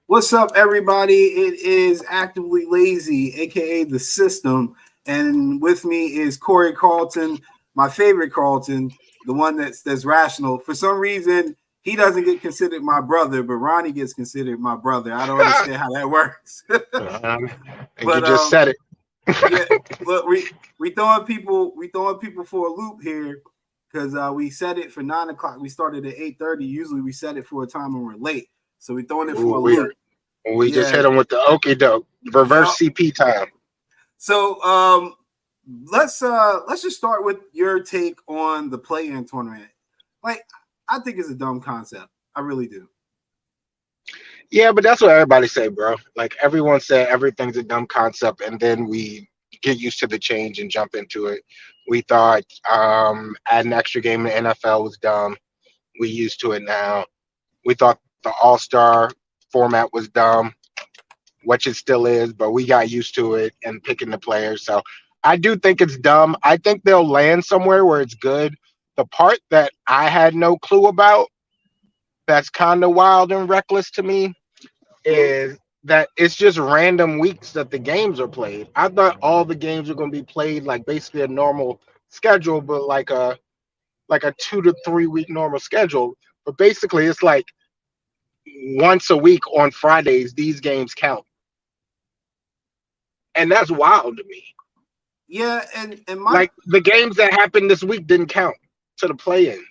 What's up, everybody? It is Actively Lazy, aka The System, and with me is Corey Carlton, my favorite Carlton, the one that's rational. For some reason, he doesn't get considered my brother, but Ronnie gets considered my brother. I don't understand how that works. And you But just said it. yeah, look, we throwing people for a loop here because we set it for 9 o'clock. We started at 8:30. Usually we set it for a time when we're late, so we throwing it for Ooh, a we loop. we just Yeah, hit him with the okie doke yeah. reverse CP time. So let's just start with your take on the play-in tournament. Like, I think it's a dumb concept. I really do. Yeah, but that's what everybody say, bro. Like everyone said, everything's a dumb concept, and then we get used to the change and jump into it. We thought adding an extra game in the NFL was dumb. We used to it now. We thought the All Star format was dumb, which it still is, but we got used to it and picking the players. So I do think it's dumb. I think they'll land somewhere where it's good. The part that I had no clue about that's kind of wild and reckless to me is that it's just random weeks that the games are played. I thought all the games were going to be played like basically a normal schedule, but like a 2 to 3 week normal schedule. But basically, it's like once a week on Fridays these games count, and that's wild to me. Yeah, and my Like the games that happened this week didn't count to the play-in.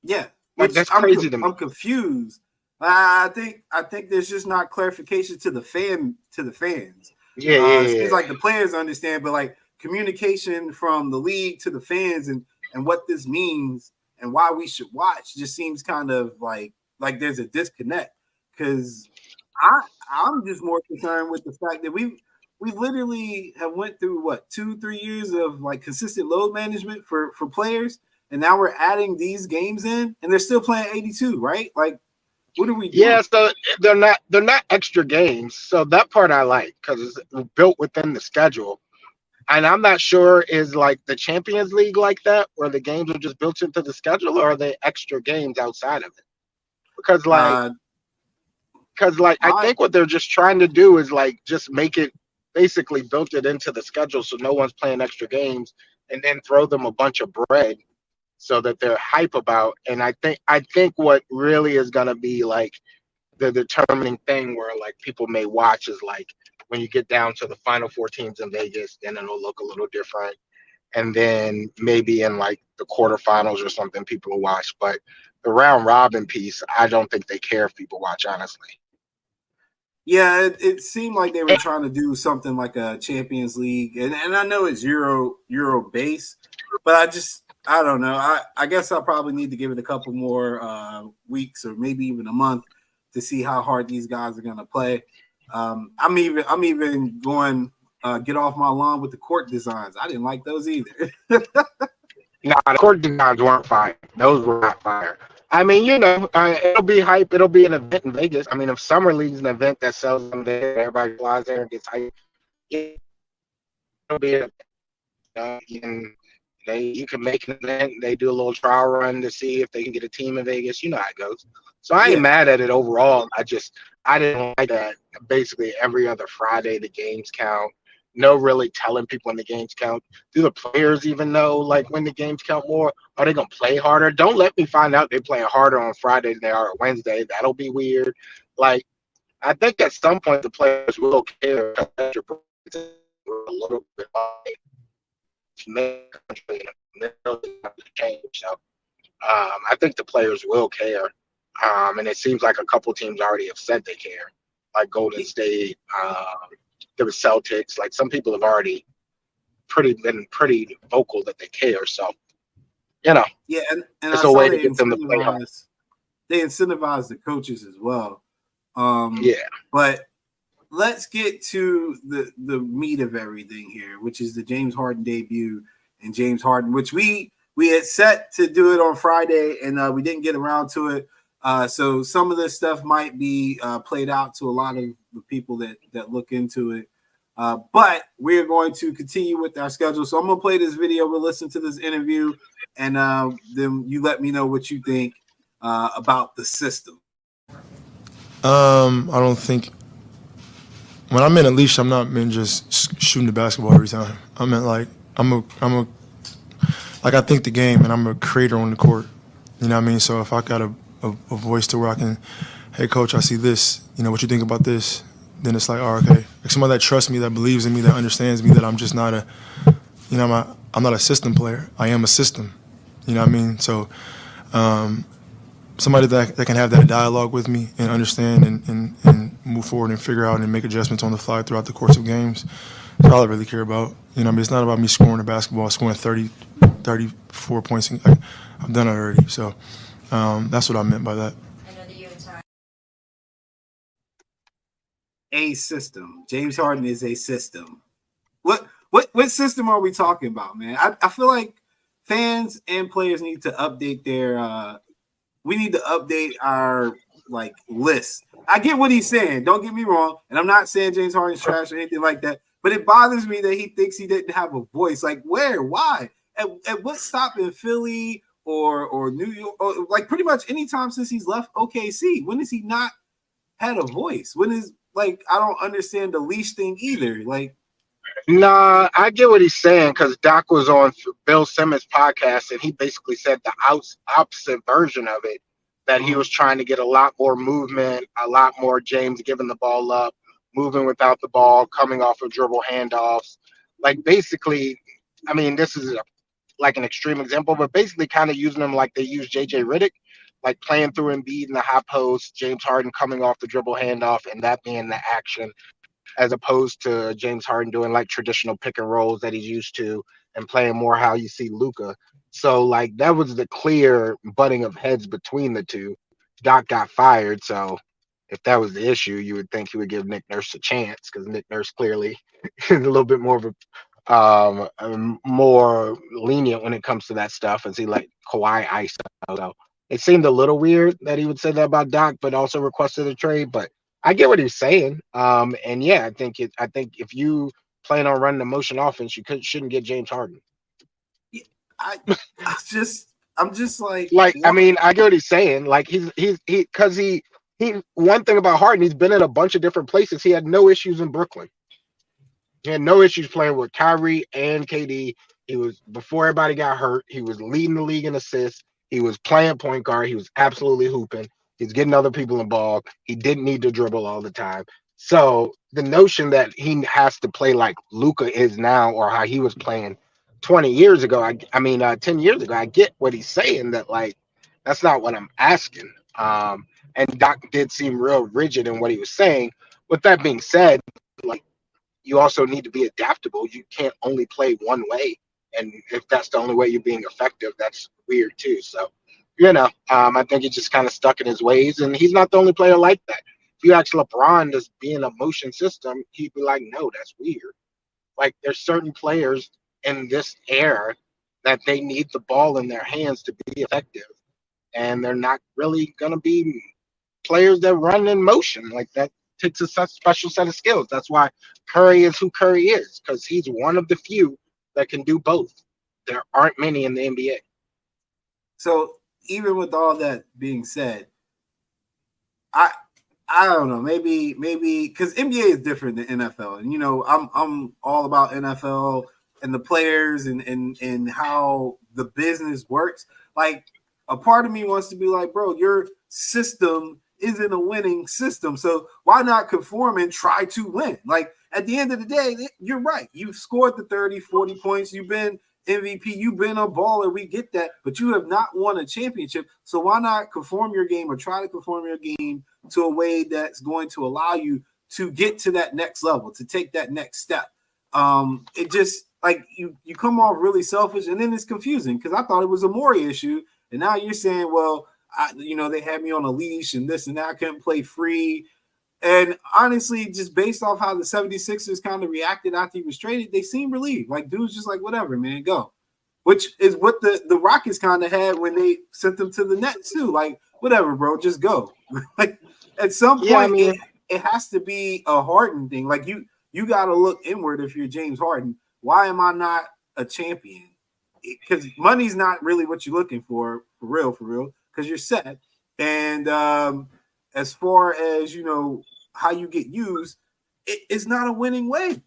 yeah, Like which that's crazy to me. I'm confused. I think there's just not clarification to the fans. Yeah, It seems yeah, like the players understand, but like communication from the league to the fans and what this means and why we should watch just seems kind of like there's a disconnect because I I'm just more concerned with the fact that we literally have went through what 2-3 years of like consistent load management for players, and now we're adding these games in, and they're still playing 82, right? Like, what are we yeah. doing? So they're not extra games. So that part I like because it's built within the schedule. And I'm not sure is like the Champions League like that, where the games are just built into the schedule, or are they extra games outside of it? Because like, Uh, I my think what they're just trying to do is like just make it basically built it into the schedule so no one's playing extra games, and then throw them a bunch of bread so that they're hype about. And I think what really is gonna be like the determining thing where like people may watch is like when you get down to the final four teams in Vegas, then it'll look a little different. And then maybe in like the quarterfinals or something, people will watch. But the round robin piece, I don't think they care if people watch, honestly. Yeah, it seemed like they were trying to do something like a Champions League, and I know it's Euro base, but I don't know. I guess I'll probably need to give it a couple more weeks or maybe even a month to see how hard these guys are going to play. I'm even going get off my lawn with the court designs. I didn't like those either. Nah, the court designs weren't fire. Those were not fire. I mean, it'll be hype. It'll be an event in Vegas. I mean, if Summer League's an event that sells them there, everybody flies there and gets hype. Yeah, it'll be an and you can make an event. They do a little trial run to see if they can get a team in Vegas. You know how it goes. So I ain't Yeah, mad at it overall. I didn't like that. Basically, every other Friday the games count. No, really telling people when the games count. Do the players even know like when the games count more? Are they gonna play harder? Don't let me find out they're playing harder on Friday than they are on Wednesday. That'll be weird. Like I think at some point the players will care a little bit change. So I think the players will care, and it seems like a couple teams already have said they care, like Golden State, there was Celtics. Like some people have already been pretty vocal that they care. So you know, yeah, and it's I a saw way to get them to play hard. they incentivize the coaches as well. Um, Yeah, but let's get to the meat of everything here, which is the James Harden debut and James Harden, which we had set to do it on Friday, and we didn't get around to it. So some of this stuff might be played out to a lot of the people that look into it. But we're going to continue with our schedule. So I'm going to play this video. We'll listen to this interview, and then you let me know what you think about the system. I don't think when I'm in a leash, I'm not meant just shooting the basketball every time. I meant like like I think the game and I'm a creator on the court. You know what I mean? So if I got a voice to where I can, hey coach, I see this. You know what you think about this? Then it's like, oh, okay. Like somebody that trusts me, that believes in me, that understands me, that I'm just not I'm not a system player. I am a system. You know what I mean? So somebody that can have that dialogue with me and understand and move forward and figure out and make adjustments on the fly throughout the course of games. That's all I really care about. You know what I mean? It's not about me scoring the basketball, scoring 34 points. I've done it already. So that's what I meant by that. A system. James Harden is a system. What system are we talking about, man? I feel like fans and players need to update their we need to update our like list. I get what he's saying. Don't get me wrong. And I'm not saying James Harden's trash or anything like that. But it bothers me that he thinks he didn't have a voice. Like where? Why? At what stop in Philly or New York? Or like pretty much any time since he's left OKC. When has he not had a voice? When is like I don't understand the leash thing either. Like Nah, I get what he's saying because Doc was on Bill Simmons' podcast and he basically said the opposite version of it, that he was trying to get a lot more movement, a lot more James giving the ball up, moving without the ball, coming off of dribble handoffs. Like basically, I mean, this is like an extreme example, but basically kind of using him like they use JJ Redick, like playing through Embiid in the high post, James Harden coming off the dribble handoff, and that being the action as opposed to James Harden doing like traditional pick and rolls that he's used to and playing more how you see Luka. So like that was the clear butting of heads between the two. Doc got fired, so if that was the issue, you would think he would give Nick Nurse a chance because Nick Nurse clearly is a little bit more of a more lenient when it comes to that stuff, and see like Kawhi ice. So it seemed a little weird that he would say that about Doc, but also requested a trade. But I get what he's saying. And yeah, I think if you plan on running a motion offense, shouldn't get James Harden. I I'm just like I what? mean, I get what he's saying. Like he one thing about Harden, he's been in a bunch of different places. He had no issues in Brooklyn. He had no issues playing with Kyrie and KD. He was before everybody got hurt. He was leading the league in assists. He was playing point guard. He was absolutely hooping. He's getting other people involved. He didn't need to dribble all the time. So the notion that he has to play like Luka is now, or how he was playing 20 years ago, 10 years ago, I get what he's saying. That like that's not what I'm asking. And Doc did seem real rigid in what he was saying. With that being said, like you also need to be adaptable. You can't only play one way. And if that's the only way you're being effective, that's weird too. So, I think he's just kind of stuck in his ways. And he's not the only player like that. If you ask LeBron to be in a motion system, he'd be like, no, that's weird. Like there's certain players in this era that they need the ball in their hands to be effective. And they're not really going to be players that run in motion. Like that takes a special set of skills. That's why Curry is who Curry is, because he's one of the few that can do both. There aren't many in the NBA. So even with all that being said, I don't know. Maybe because NBA is different than NFL, and I'm all about NFL and the players and how the business works. Like a part of me wants to be like, bro, your system isn't a winning system, so why not conform and try to win? Like at the end of the day, you're right. You've scored the 30, 40 points. You've been MVP. You've been a baller. We get that, but you have not won a championship. So why not conform your game or try to conform your game to a way that's going to allow you to get to that next level, to take that next step? It just like you come off really selfish, and then it's confusing because I thought it was a Maury issue, and now you're saying, well, they had me on a leash and this and that. I couldn't play free. And honestly, just based off how the 76ers kind of reacted after he was traded, they seemed relieved. Like, dude's just like, whatever, man, go. Which is what the Rockets kind of had when they sent them to the Nets, too. Like, whatever, bro, just go. Like, at some point, it has to be a Harden thing. Like, you got to look inward if you're James Harden. Why am I not a champion? Because money's not really what you're looking for real, because you're set. And as far as how you get used, it's not a winning way.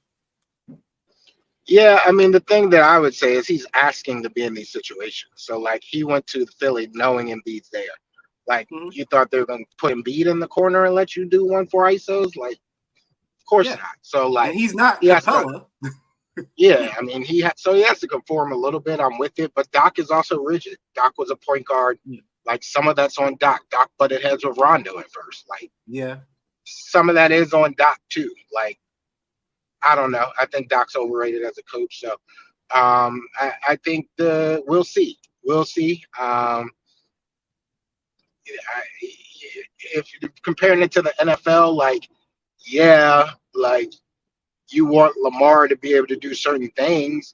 Yeah, I mean, the thing that I would say is he's asking to be in these situations. So, like, he went to Philly knowing Embiid's there. Like, you thought they were going to put Embiid in the corner and let you do 1-4 ISOs? Like, of course not. So, like, and he's not he has to, Capella. yeah, I mean, so he has to conform a little bit. I'm with it, but Doc is also rigid. Doc was a point guard. Like, some of that's on Doc. Doc butted heads with Rondo at first. Like, some of that is on Doc too. Like, I don't know. I think Doc's overrated as a coach. So, I think we'll see. We'll see. If you're comparing it to the NFL, like, yeah, like, you want Lamar to be able to do certain things,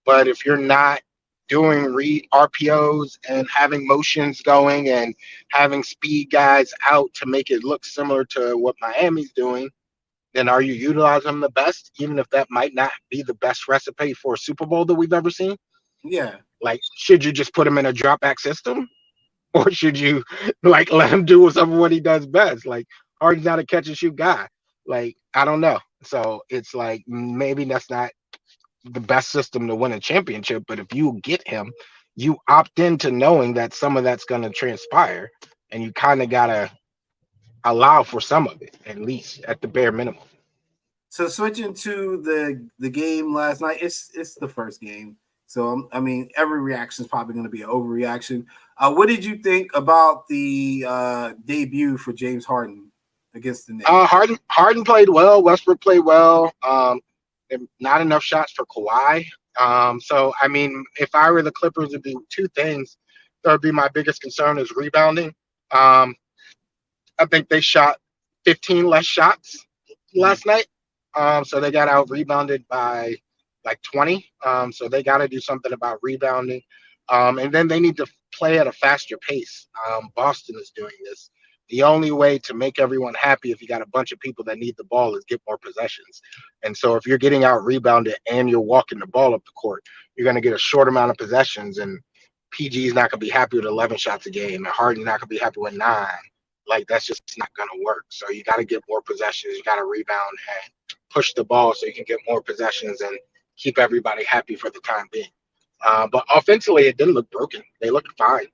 but if you're not doing read RPOs and having motions going and having speed guys out to make it look similar to what Miami's doing, then are you utilizing them the best, even if that might not be the best recipe for a Super Bowl that we've ever seen? Yeah. Like, should you just put him in a drop back system? Or should you, like, let him do some of what he does best? Like, Harden's not a catch and shoot guy. Like, I don't know. So it's like, maybe that's not the best system to win a championship. But if you get him, you opt into knowing that some of that's going to transpire. And you kind of got to allow for some of it, at least at the bare minimum. So switching to the game last night, it's the first game. So, I mean, every reaction is probably going to be an overreaction. What did you think about the debut for James Harden against the Knicks? Harden played well. Westbrook played well. Not enough shots for Kawhi. So, I mean, if I were the Clippers, it'd be two things. That would be my biggest concern is rebounding. I think they shot 15 less shots last night. So they got out rebounded by like 20. So they got to do something about rebounding. And then they need to play at a faster pace. Boston is doing this. The only way to make everyone happy if you got a bunch of people that need the ball is get more possessions. And so if you're getting out rebounded and you're walking the ball up the court, you're going to get a short amount of possessions. And PG is not going to be happy with 11 shots a game. And Harden's not going to be happy with 9. Like, that's just not going to work. So you got to get more possessions. You got to rebound and push the ball so you can get more possessions and keep everybody happy for the time being. But offensively, it didn't look broken. They looked fine.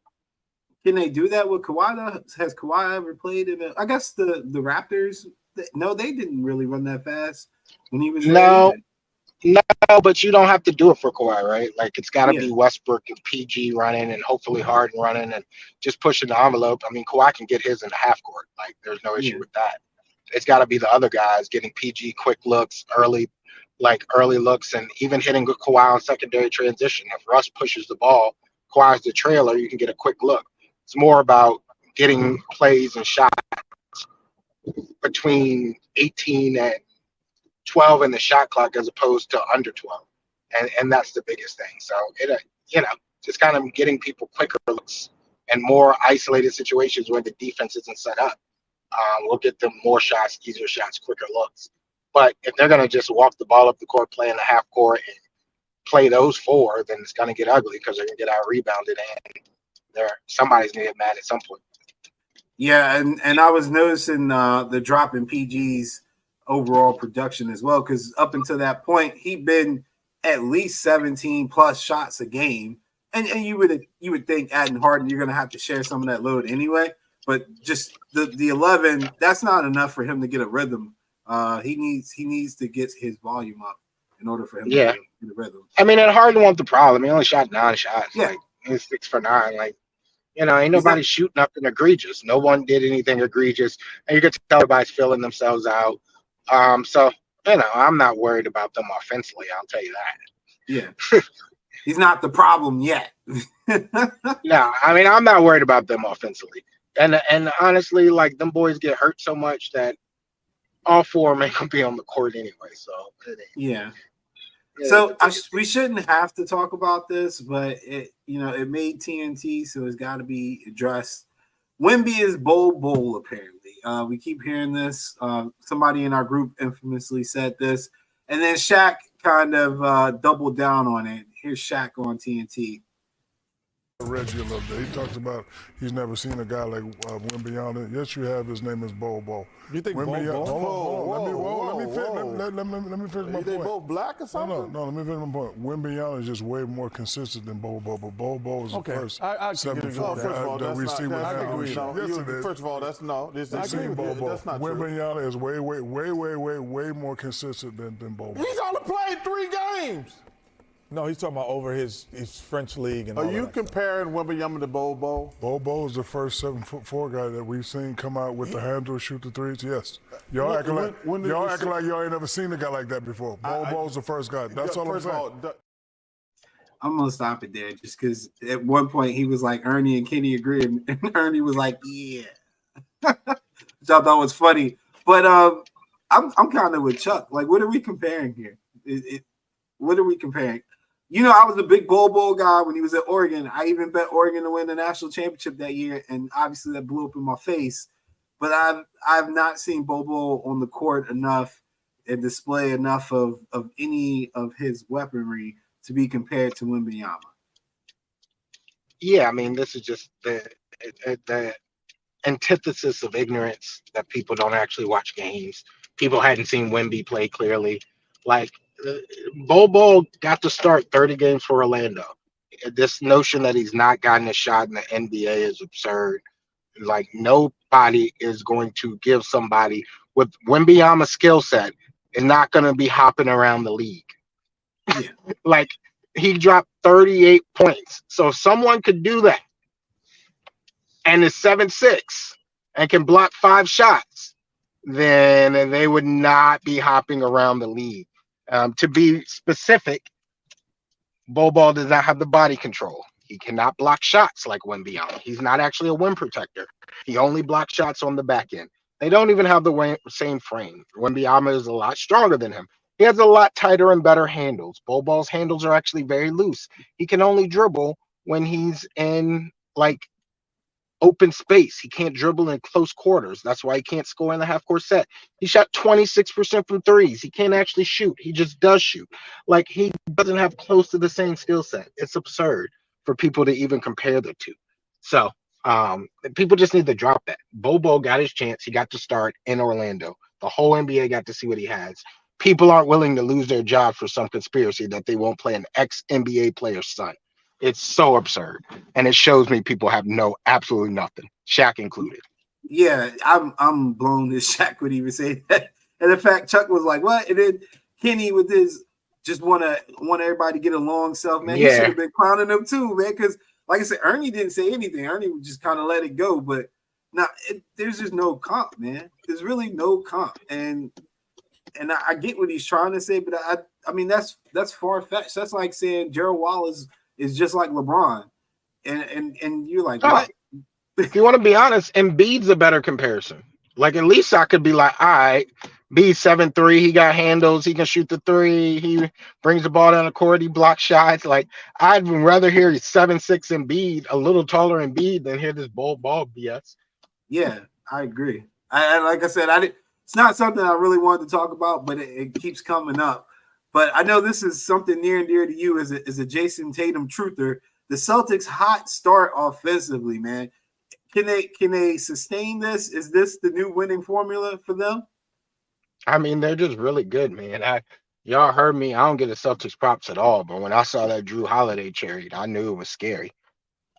Can they do that with Kawhi? Has Kawhi ever played in I guess the Raptors? No, they didn't really run that fast when he was there. No, but you don't have to do it for Kawhi, right? Like, it's got to be Westbrook and PG running and hopefully Harden running and just pushing the envelope. I mean, Kawhi can get his in the half court. Like, there's no issue with that. It's got to be the other guys getting PG quick looks, early looks, and even hitting Kawhi on secondary transition. If Russ pushes the ball, Kawhi's the trailer, you can get a quick look. It's more about getting plays and shots between 18 and 12 in the shot clock as opposed to under 12. And that's the biggest thing. So, just kind of getting people quicker looks and more isolated situations where the defense isn't set up. We'll get them more shots, easier shots, quicker looks. But if they're going to just walk the ball up the court, play in the half court, and play those 4, then it's going to get ugly because they're going to get out rebounded and somebody's going to get mad at some point. Yeah, and I was noticing the drop in PG's overall production as well, because up until that point, he'd been at least 17 plus shots a game. And you would think adding Harden, you're going to have to share some of that load anyway. But just the 11, that's not enough for him to get a rhythm. He needs to get his volume up in order for him to get a rhythm. I mean, and Harden wasn't the problem. He only shot 9 shots. Yeah. Like, he's 6 for 9. Like, ain't nobody shooting up and egregious. No one did anything egregious. And you can tell everybody's filling themselves out. So, I'm not worried about them offensively. I'll tell you that. Yeah. He's not the problem yet. No, I mean, I'm not worried about them offensively. And honestly, like, them boys get hurt so much that all 4 may be on the court anyway. So, yeah. So we shouldn't have to talk about this, but it made TNT, so it's got to be addressed. Wemby is Bol Bol, apparently. We keep hearing this. Somebody in our group infamously said this, and then Shaq kind of doubled down on it. Here's Shaq on TNT. Reggie a little bit. He talks about he's never seen a guy like Wemby. Yes, you have. His name is Bol Bol. You think Bol Wemby, Bol? Let me finish my point. They both black or something? No, let me finish my point. Wemby is just way more consistent than Bol Bol, but Bol Bol is the first I 7 foot first of all, that we see with Harden. Yes, it is. First of all, that's no. That's not true. Wemby is way more consistent than Bol Bol. He's only played 3 games. No, he's talking about over his French league and all that. Are you that comparing Wemby to Bol Bol? Bol Bol is the first 7'4" guy that we've seen come out with the handle, shoot the threes. Yes, y'all acting like y'all ain't never seen a guy like that before. Bol Bol's the first guy. That's all I'm saying. I'm gonna stop it there, just because at one point he was like Ernie and Kenny agreed, and Ernie was like, "Yeah," which I thought was funny. But I'm kind of with Chuck. Like, what are we comparing here? What are we comparing? You know, I was a big Bol Bol guy when he was at Oregon. I even bet Oregon to win the national championship that year, and obviously that blew up in my face. But I've not seen Bol Bol on the court enough and display enough of any of his weaponry to be compared to Wembanyama. Yeah, I mean, this is just the antithesis of ignorance that people don't actually watch games. People hadn't seen Wemby play clearly. Like, Bol Bol got to start 30 games for Orlando. This notion that he's not gotten a shot in the NBA is absurd. Like, nobody is going to give somebody with Wembanyama's skill set and not going to be hopping around the league. Yeah. Like, he dropped 38 points. So if someone could do that and is 7'6" and can block 5 shots, then they would not be hopping around the league. To be specific, Bol Bol does not have the body control. He cannot block shots like Wembanyama. He's not actually a rim protector. He only blocks shots on the back end. They don't even have the same frame. Wembanyama is a lot stronger than him. He has a lot tighter and better handles. Bol Bol's handles are actually very loose. He can only dribble when he's in, like, open space. He can't dribble in close quarters. That's why he can't score in the half-court set. He shot 26% from threes. He can't actually shoot. He just does shoot. Like, he doesn't have close to the same skill set. It's absurd for people to even compare the two. So people just need to drop that. Bol Bol got his chance. He got to start in Orlando. The whole NBA got to see what he has. People aren't willing to lose their job for some conspiracy that they won't play an ex-NBA player's son. It's so absurd, and it shows me people have absolutely nothing, Shaq included. Yeah, I'm blown that Shaq would even say that. And in fact, Chuck was like, "What?" And then Kenny with his just want everybody to get along self, man. Yeah. He should have been clowning him too, man. Because like I said, Ernie didn't say anything. Ernie would just kind of let it go. But now there's just no comp, man. There's really no comp, and I get what he's trying to say, but I mean that's far fetched. That's like saying Gerald Wallace is just like LeBron, and you're like, what? If you want to be honest, Embiid's a better comparison. Like, at least I could be like, all right, B's 7'3", he got handles, he can shoot the three, he brings the ball down the court, he blocks shots. Like, I'd rather hear 7'6" Embiid, a little taller Embiid, than hear this Bol Bol BS. Yeah, I agree. I like I said, it's not something I really wanted to talk about, but it keeps coming up. But I know this is something near and dear to you as a Jason Tatum truther. The Celtics' hot start offensively, man. Can they sustain this? Is this the new winning formula for them? I mean, they're just really good, man. Y'all heard me. I don't get the Celtics props at all, but when I saw that Drew Holiday trade, I knew it was scary.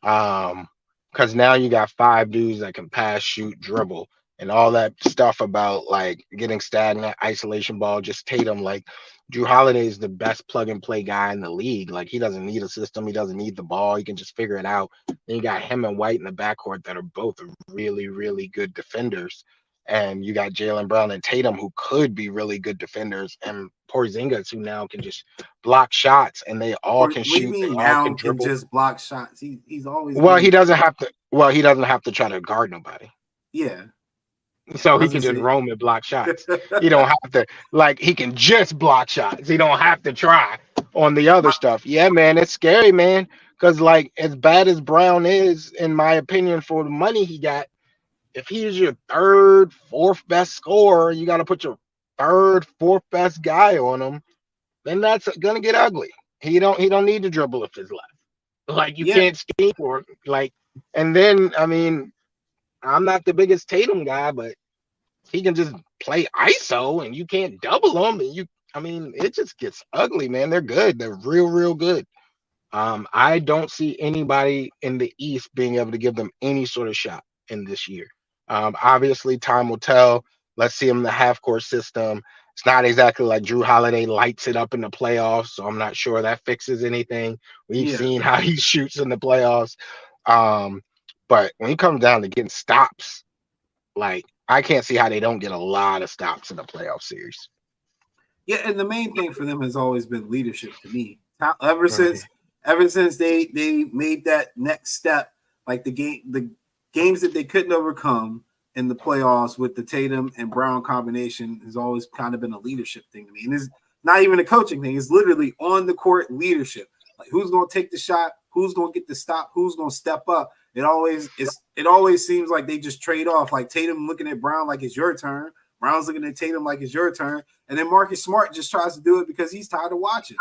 Because now you got 5 dudes that can pass, shoot, dribble, and all that stuff about like getting stagnant, isolation ball. Just Tatum, like, Drew Holiday is the best plug-and-play guy in the league. Like, he doesn't need a system. He doesn't need the ball. He can just figure it out. Then you got him and White in the backcourt that are both really, really good defenders. And you got Jaylen Brown and Tatum, who could be really good defenders, and Porzingis, who now can just block shots, and they all can shoot. They all can dribble. Just block shots. He's always he doesn't have to. Well, he doesn't have to try to guard nobody. Yeah. So he can just roam and block shots. He don't have to, like, he can just block shots. He don't have to try on the other stuff. Yeah, man, it's scary, man. Because, like, as bad as Brown is, in my opinion, for the money he got, if he's your 3rd, 4th best scorer, you got to put your 3rd, 4th best guy on him, then that's gonna get ugly. He don't need to dribble if it's left. Like you Yeah. can't scheme for it. Like, and then I mean, I'm not the biggest Tatum guy, but he can just play ISO and you can't double him. And I mean, it just gets ugly, man. They're good. They're real good. I don't see anybody in the East being able to give them any sort of shot in this year. Obviously, time will tell. Let's see them in the half court system. It's not exactly like Drew Holiday lights it up in the playoffs, so I'm not sure that fixes anything. We've seen how he shoots in the playoffs. But when it comes down to getting stops, like I can't see how they don't get a lot of stops in the playoff series. Yeah, and the main thing for them has always been leadership to me. Ever since they made that next step, like the games that they couldn't overcome in the playoffs with the Tatum and Brown combination has always kind of been a leadership thing to me. And it's not even a coaching thing. It's literally on the court leadership. Like who's going to take the shot, who's going to get the stop, who's going to step up. It always seems like they just trade off. Like Tatum looking at Brown like it's your turn. Brown's looking at Tatum like it's your turn. And then Marcus Smart just tries to do it because he's tired of watching.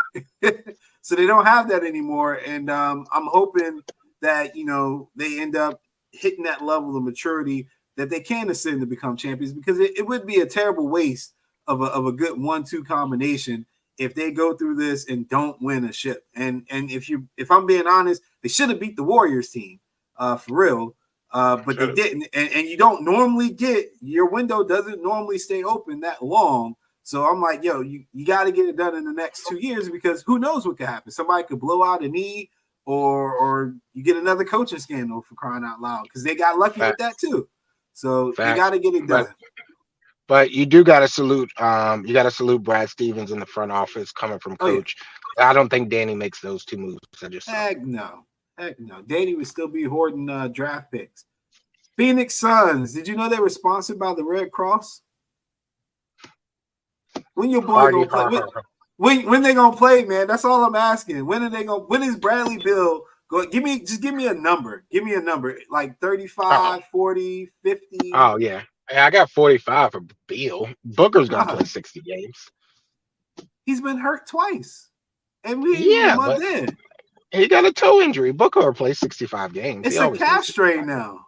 So they don't have that anymore. And I'm hoping that, they end up hitting that level of maturity that they can ascend to become champions, because it would be a terrible waste of a good 1-2 combination if they go through this and don't win a ship. And if I'm being honest, they should have beat the Warriors team for real. But they didn't. And you don't normally your window doesn't normally stay open that long. So I'm like, yo, you got to get it done in the next 2 years, because who knows what could happen. Somebody could blow out a knee, or you get another coaching scandal, for crying out loud, because they got lucky with that too. So they got to get it done. But you do got to salute. You got to salute Brad Stevens in the front office coming from Coach. I don't think Danny makes those two moves. Heck no. Danny would still be hoarding draft picks. Phoenix Suns. Did you know they were sponsored by the Red Cross? When your boy gonna play? When they gonna play, man? That's all I'm asking. When are they gonna? When is Bradley Beal going? Give me a number. Give me a number. Like 35, 40, 50. Oh yeah. I got 45 for Beal. Booker's gonna play 60 games. He's been hurt twice, and we a month in. He got a toe injury. Booker will play 65 games. It's a calf strain now.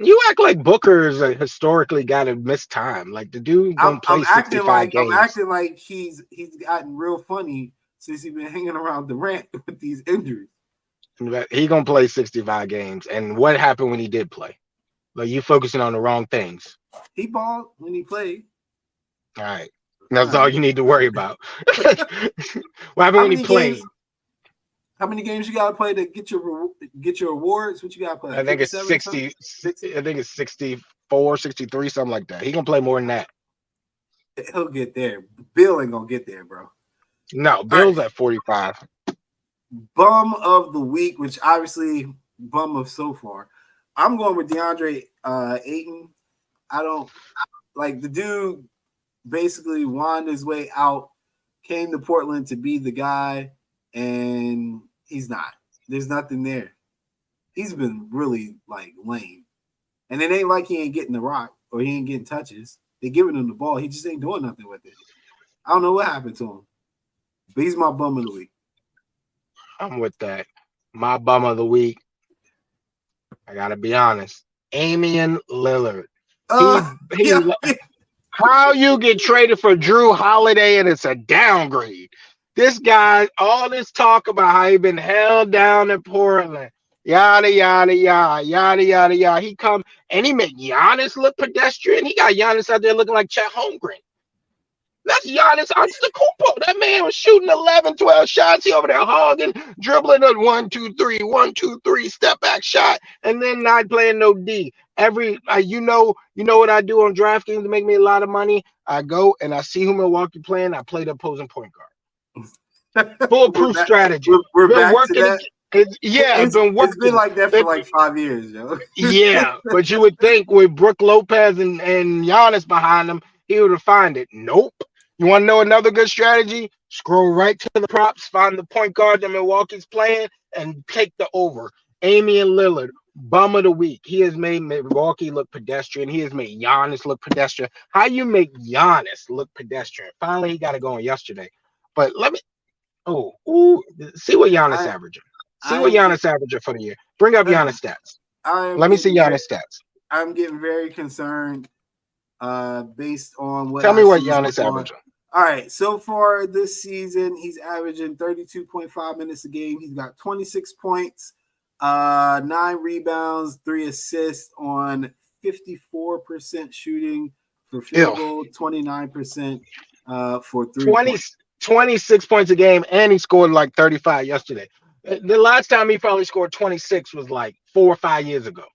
You act like Booker's historically got to miss time. Like the dude don't play 65 games. I'm acting like he's gotten real funny since he's been hanging around Durant with these injuries. He gonna play 65 games. And what happened when he did play? Like you focusing on the wrong things. He balled when he played. All right. That's all you need to worry about. What happened when he played? How many games you got to play to get your awards? What you got to play? I think it's 60. I think it's 64, 63, something like that. He gonna play more than that. He'll get there. Bill ain't gonna get there, bro. No, Bill's at 45. Bum of the week, which obviously bum of so far. I'm going with DeAndre Ayton. I don't like the dude. Basically, won his way out, came to Portland to be the guy, and he's not. There's nothing there. He's been really lame, and it ain't like he ain't getting the rock or he ain't getting touches. They giving him the ball. He just ain't doing nothing with it. I don't know what happened to him, but he's my bum of the week. I'm with that. My bum of the week. I gotta be honest. Damian Lillard. How you get traded for Drew Holiday and it's a downgrade? This guy, all this talk about how he been held down in Portland, yada yada yada yada yada yada. He come and he made Giannis look pedestrian. He got Giannis out there looking like Chet Holmgren. That's Giannis Antetokounmpo. That man was shooting 11, 12 shots. He over there hogging, dribbling a 1, 2, 3, 1, 2, 3 step back shot, and then not playing no D. You know what I do on DraftKings to make me a lot of money? I go and I see who Milwaukee playing. I play the opposing point guard. Foolproof strategy. We're back to that. It's been like that for 5 years, yo. Yeah, but you would think with Brook Lopez and Giannis behind him, he would have found it. Nope. You want to know another good strategy? Scroll right to the props, find the point guard that Milwaukee's playing, and take the over. Damian Lillard, bum of the week. He has made Milwaukee look pedestrian. He has made Giannis look pedestrian. How you make Giannis look pedestrian? Finally, he got it going yesterday. But let me see what Giannis averaging. See what Giannis averaging for the year. Bring up Giannis stats. Let me see Giannis stats. I'm getting very concerned based on what Tell me what Giannis averaging. All right, so far this season, he's averaging 32.5 minutes a game. He's got 26 points, 9 rebounds, 3 assists on 54% shooting for field goal, 29% for 3 26 points a game, and he scored like 35 yesterday. The last time he probably scored 26 was like 4 or 5 years ago.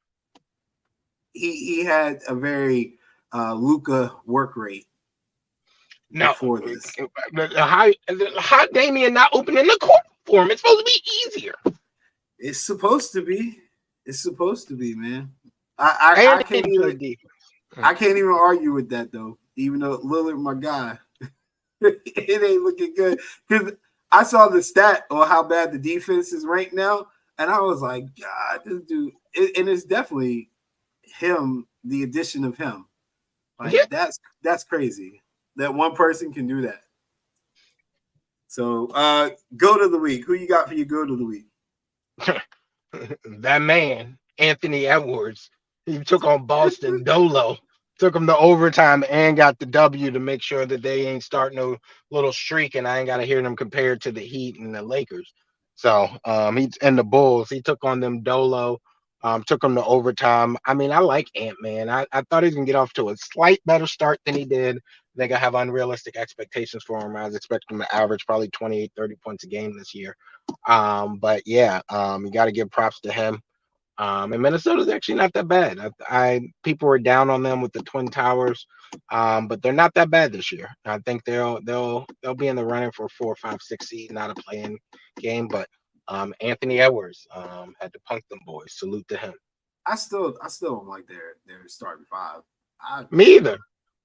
He had a very Luka work rate. No, before this. How Damian not opening the court for him? It's supposed to be easier. It's supposed to be. It's supposed to be, man. I can't even argue with that though. Even though Lillard, my guy, it ain't looking good. Because I saw the stat on how bad the defense is right now, and I was like, God, this dude. And it's definitely him. The addition of him, like that's crazy. That one person can do that. So, goat of the week. Who you got for your goat of the week? That man, Anthony Edwards. He took on Boston Dolo, took him to overtime, and got the W to make sure that they ain't start no little streak, and I ain't got to hear them compared to the Heat and the Lakers. So, he's and the Bulls. He took on them Dolo. Took him to overtime. I mean, I like Ant-Man. I thought he was going to get off to a slight better start than he did. I think I have unrealistic expectations for him. I was expecting him to average probably 28, 30 points a game this year. But yeah, you got to give props to him. And Minnesota's actually not that bad. People were down on them with the Twin Towers, but they're not that bad this year. I think they'll be in the running for 4, 5, 6 seed, not a play-in game, but Anthony Edwards had to punk them boys. Salute to him. I still don't like their starting five. Me either.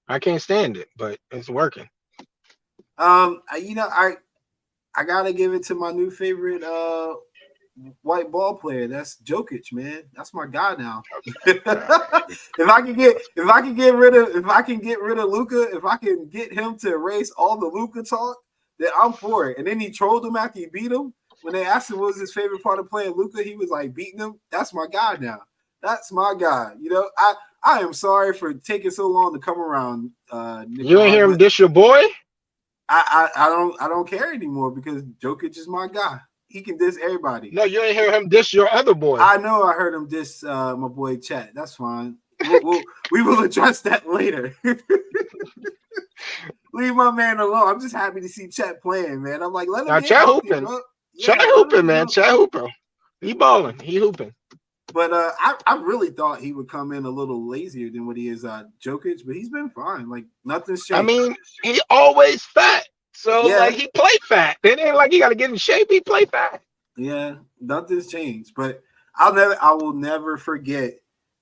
I can't stand it, but it's working. I gotta give it to my new favorite white ball player. That's Jokic, man. That's my guy now. if I can get rid of Luka, if I can get him to erase all the Luka talk, then I'm for it. And then he trolled him after he beat him. When they asked him what was his favorite part of playing Luka, he was like beating him. That's my guy now. That's my guy. You know, I am sorry for taking so long to come around. You ain't hear him dish your boy? I don't care anymore because Jokic is my guy. He can diss everybody. No, you ain't hear him dish your other boy. I know I heard him diss my boy Chet. That's fine. We will address that later. Leave my man alone. I'm just happy to see Chet playing, man. I'm like, let him get Chet healthy, hooping. bro. Chet hooping, man. Chet hooping. He balling. He hooping. But I really thought he would come in a little lazier than what he is Jokic, but he's been fine. Like nothing's changed. I mean, he always fat. So like he play fat. It ain't like he got to get in shape. He play fat. Yeah, nothing's changed. But I will never forget.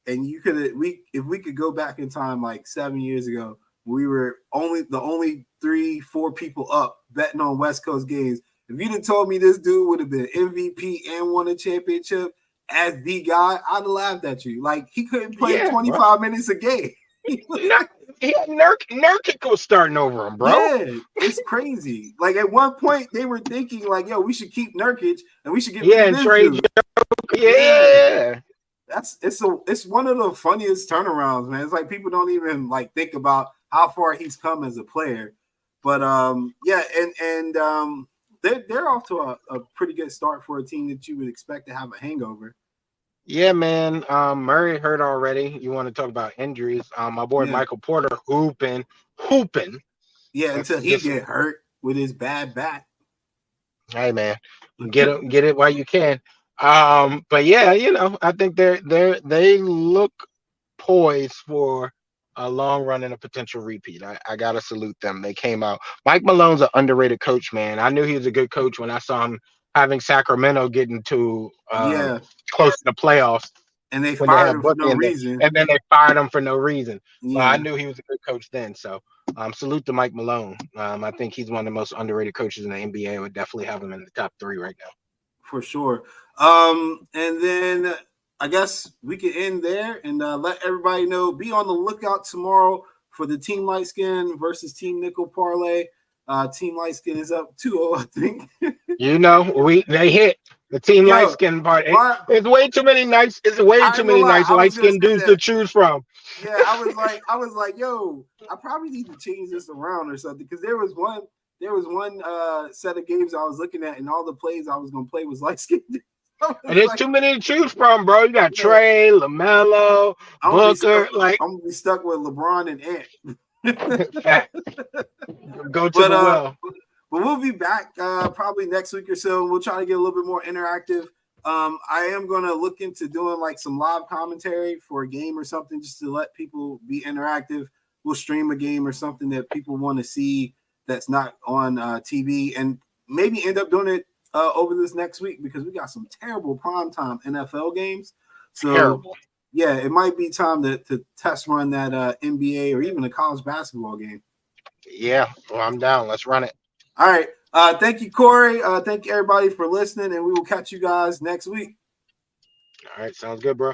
And if we could go back in time like 7 years ago, we were the only 3-4 people up betting on West Coast games. If you'd have told me this dude would have been MVP and won a championship as the guy, I'd have laughed at you. Like he couldn't play 25 minutes a game. He had Nurkic was starting over him, bro. Yeah, it's crazy. Like at one point they were thinking like, yo, we should keep Nurkic and we should get and trade. Yeah. It's one of the funniest turnarounds, man. It's like people don't even like think about how far he's come as a player. But they're off to a pretty good start for a team that you would expect to have a hangover. Yeah, man. Murray hurt already. You want to talk about injuries? My boy Michael Porter hooping. Yeah, until he get hurt with his bad back. Hey, man, get it while you can. But yeah, I think they look poised for a long run and a potential repeat. I gotta salute them. They came out. Mike Malone's an underrated coach, man. I knew he was a good coach when I saw him having Sacramento getting to close to the playoffs. And they fired him for no reason. And then they fired him for no reason. Yeah. Well, I knew he was a good coach then. So salute to Mike Malone. I think he's one of the most underrated coaches in the NBA. I would definitely have him in the top 3 right now. For sure. And then I guess we can end there and let everybody know. Be on the lookout tomorrow for the Team Light Skin versus Team Nickel parlay. Team Light Skin is up 2-0, I think. They hit. The team Yo, light skin part. why- There's way too many nice. It's way I ain't too gonna many lie, nice I was light gonna skinned say dudes that. to choose from. Yeah, I was like, yo, I probably need to change this around or something because there was one set of games I was looking at, and all the plays I was gonna play was light skinned. And there's too many to choose from, bro. You got Trey, LaMelo, Booker. I'm gonna be stuck with LeBron and Ant. Fact. Go to the well. But we'll be back probably next week or so. We'll try to get a little bit more interactive. I am going to look into doing like some live commentary for a game or something just to let people be interactive. We'll stream a game or something that people want to see that's not on TV, and maybe end up doing it over this next week because we got some terrible primetime NFL games. So Terrible. Yeah, it might be time to test run that NBA or even a college basketball game. Yeah, well, I'm down. Let's run it. All right. Thank you, Corey. Thank you, everybody, for listening, and we will catch you guys next week. All right, sounds good, bro.